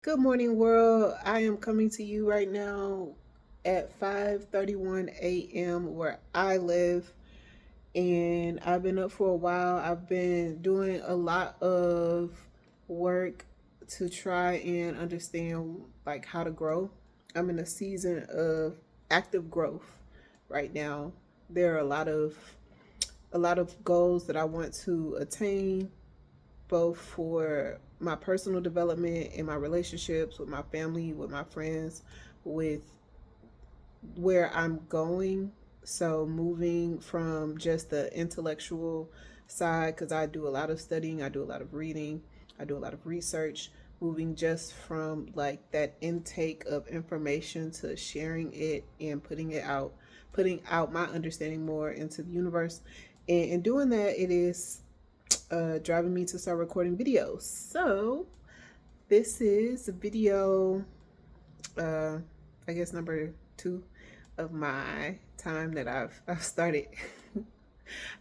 Good morning, world. I am coming to you right now at 5:31 a.m. where I live, and I've been up for a while. I've been doing a lot of work to try and understand like how to grow. I'm in a season of active growth right now. There are a lot of goals that I want to attain both for my personal development and my relationships with my family, with my friends, with where I'm going. So, moving from just the intellectual side, because I do a lot of studying, I do a lot of reading, I do a lot of research, moving just from like that intake of information to sharing it and putting out my understanding more into the universe. And in doing that, it is driving me to start recording videos. So this is video, uh, I guess number two of my time that I've started.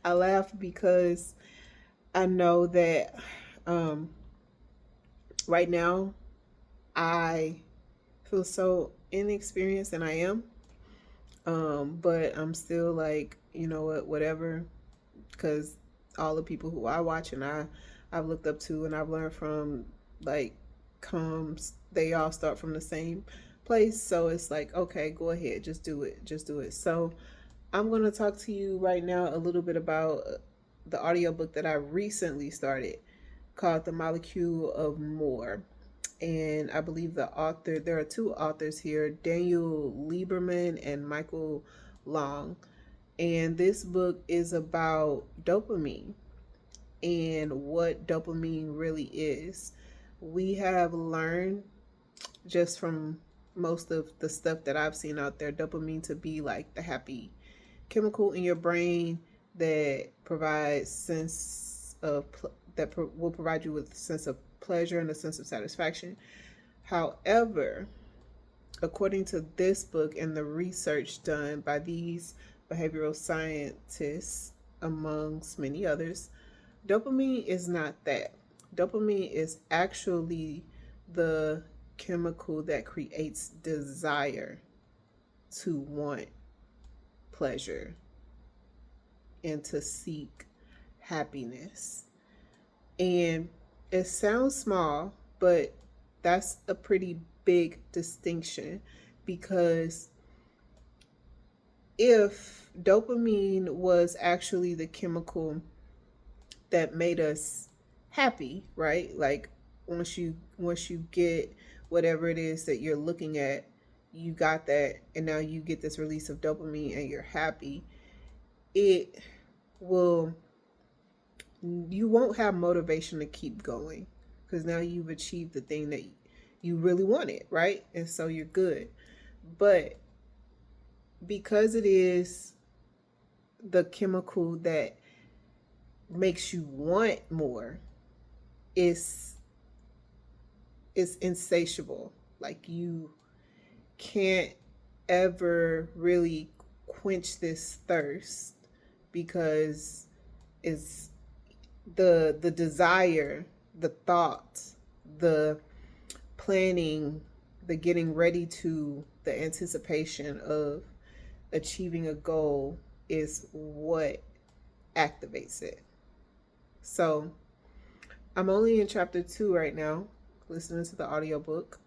I laugh because I know that um, right now I feel so inexperienced, and I am. But I'm still like, you know what, whatever, because all the people who I watch and I've looked up to and I've learned from, like, comes they all start from the same place. So it's like, okay, go ahead, just do it. So I'm going to talk to you right now a little bit about the audiobook that I recently started called The Molecule of More. And I believe there are two authors here, Daniel Lieberman and Michael Long. And this book is about dopamine and what dopamine really is. We have learned just from most of the stuff that I've seen out there, dopamine to be like the happy chemical in your brain that provides sense of will provide you with a sense of pleasure and a sense of satisfaction. However, according to this book and the research done by these behavioral scientists, amongst many others, dopamine is not that. Dopamine is actually the chemical that creates desire to want pleasure and to seek happiness. And it sounds small, but that's a pretty big distinction, because if dopamine was actually the chemical that made us happy, right? Like once you get whatever it is that you're looking at, you got that, and now you get this release of dopamine and you're happy. It will You won't have motivation to keep going, because now you've achieved the thing that you really wanted, right? And so you're good. But because it is the chemical that makes you want more, it's it's insatiable. Like, you can't ever really quench this thirst, because it's the desire, the thought, the planning, the getting ready to, the anticipation of achieving a goal is what activates it. So I'm only in chapter 2 right now, listening to the audiobook,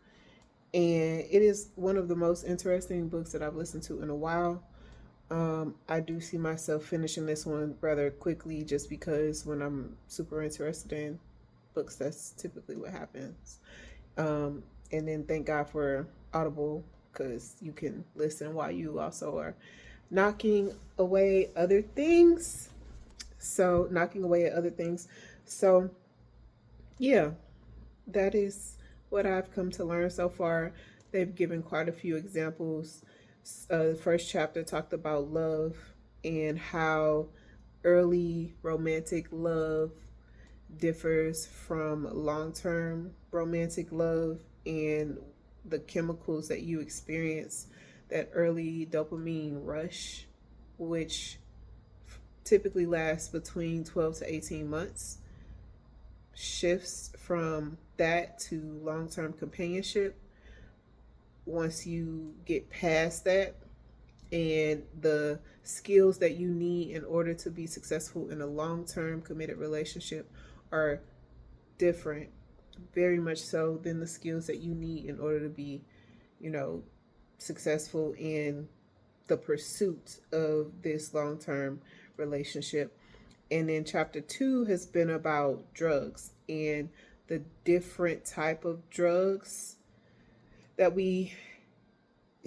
and it is one of the most interesting books that I've listened to in a while. I do see myself finishing this one rather quickly, just because when I'm super interested in books, that's typically what happens. And then thank God for Audible, because you can listen while you also are knocking away other things. So, knocking away at other things. So, yeah, that is what I've come to learn so far. They've given quite a few examples. The first chapter talked about love and how early romantic love differs from long term romantic love, and the chemicals that you experience, that early dopamine rush, which typically lasts between 12 to 18 months, shifts from that to long-term companionship, once you get past that, and the skills that you need in order to be successful in a long-term committed relationship are different, very much so, than the skills that you need in order to be, you know, successful in the pursuit of this long-term relationship. And then chapter 2 has been about drugs and the different type of drugs that we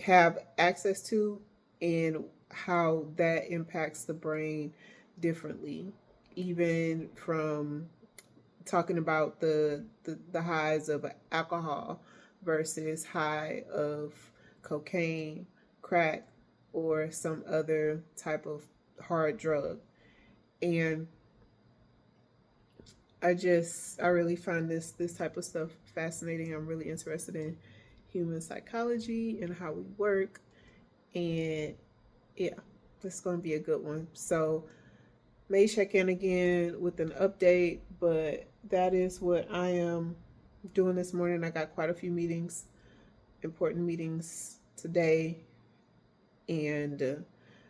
have access to, and how that impacts the brain differently, even from talking about the highs of alcohol versus high of cocaine, crack, or some other type of hard drug. And I really find this type of stuff fascinating. I'm really interested in human psychology and how we work. And yeah, it's going to be a good one. So may check in again with an update, but that is what I am doing this morning. I got quite a few meetings, important meetings today, and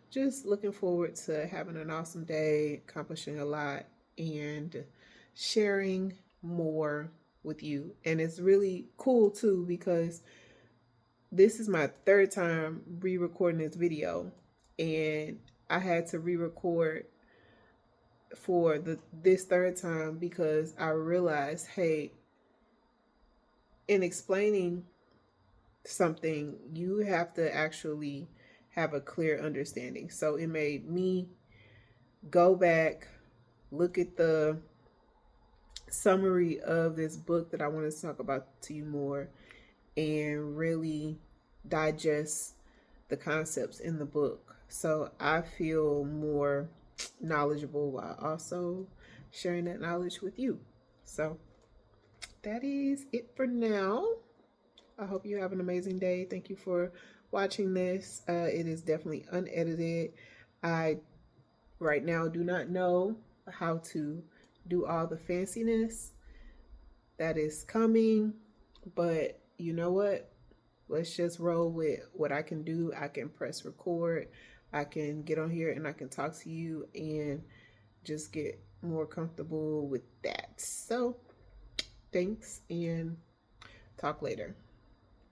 just looking forward to having an awesome day, accomplishing a lot, and sharing more with you. And it's really cool too, because this is my third time re-recording this video, and I had to re-record for this third time because I realized, hey, in explaining something, you have to actually have a clear understanding. So it made me go back, look at the summary of this book that I want to talk about to you more, and really digest the concepts in the book. So I feel more knowledgeable while also sharing that knowledge with you. So that is it for now. I hope you have an amazing day. Thank you for watching this. It is definitely unedited. I right now do not know how to do all the fanciness that is coming, but you know what? Let's just roll with what I can do. I can press record. I can get on here and I can talk to you and just get more comfortable with that. So thanks, and talk later.